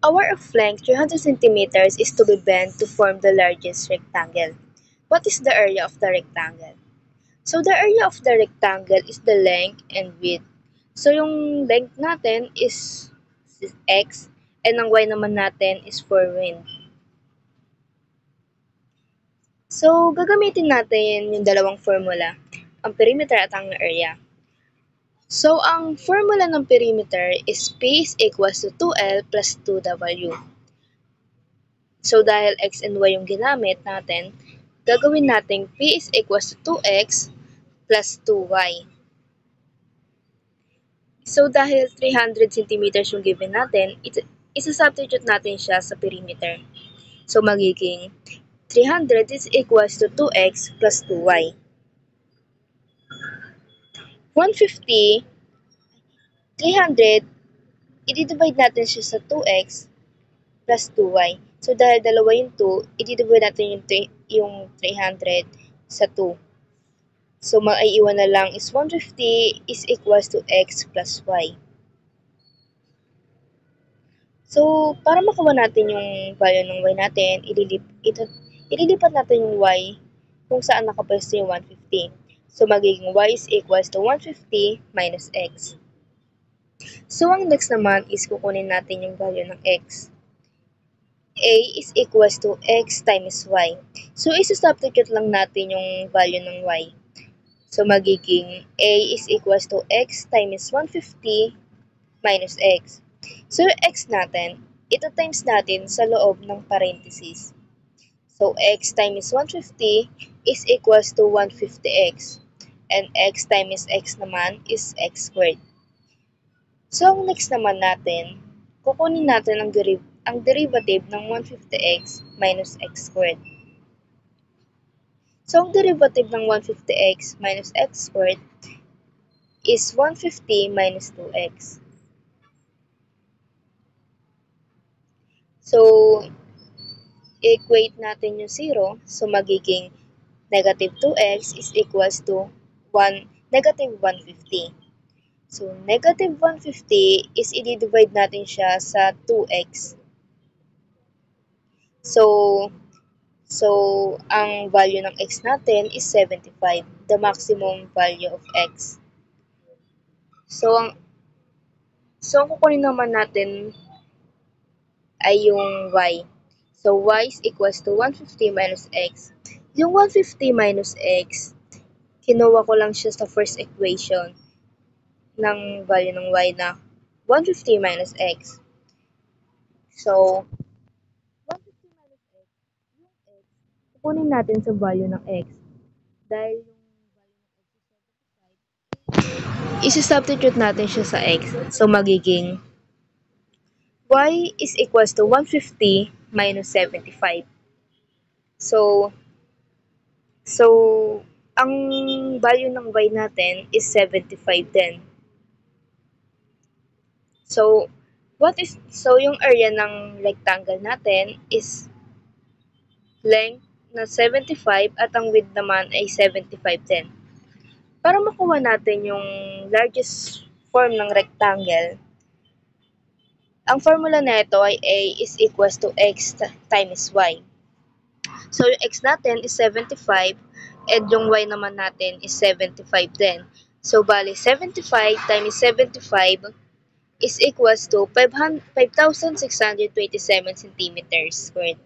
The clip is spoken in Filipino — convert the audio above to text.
Our of length 300 centimeters is to be bent to form the largest rectangle. What is the area of the rectangle? So the area of the rectangle is the length and width. So yung length natin is x and ang y naman natin is 4 wind. So gagamitin natin yung dalawang formula, ang perimeter at ang area. So ang formula ng perimeter is P is equals to 2L plus 2W. So dahil x and y yung ginamit natin, gagawin natin P is equals to 2x plus 2y. So dahil 300 centimeters yung given natin, isa-substitute natin siya sa perimeter. So magiging 300 is equals to 2x plus 2y. 150, 300, i-divide natin siya sa 2x plus 2y. So dahil dalawa yung 2, i-divide natin yung 300 sa 2. So maiiwan na lang is 150 is equals to x plus y. So para makuha natin yung value ng y natin, ililipat natin yung y kung saan nakapwesto yung 150. So magiging y is equals to 150 minus x. So ang next naman is kukunin natin yung value ng x. A is equals to x times y. So isa-substitute lang natin yung value ng y. So magiging a is equals to x times 150 minus x. So yung x natin, ito times natin sa loob ng parenthesis. So x times 150 is equals to 150x. And x times x naman is x squared. So ang next naman natin, kukunin natin ang derivative ng 150x minus x squared. So ang derivative ng 150x minus x squared is 150 minus 2x. So, equate natin yung 0. So, magiging negative 2x is equals to negative 150. So, negative 150 is i-divide natin siya sa 2x. So, ang value ng x natin is 75, the maximum value of x. So, ang kukunin naman natin ay yung y. So, y is equals to 150 minus x. Yung 150 minus x, kinuha ko lang siya sa first equation ng value ng y na 150 minus x. So, 150 minus x, yung x, kukunin natin sa value ng x. Dahil yung value ng x is 75, isi-substitute natin siya sa x. So, magiging y is equals to 150 minus 75. So, ang value ng y natin is 75 din. So, yung area ng rectangle natin is length na 75 at ang width naman ay 75 din. Para makuha natin yung largest form ng rectangle, ang formula nito ay a is equals to x times y. So, yung x natin is 75 and yung y naman natin is 75 din. So, bali 75 times 75 is equals to 5,627 centimeters squared.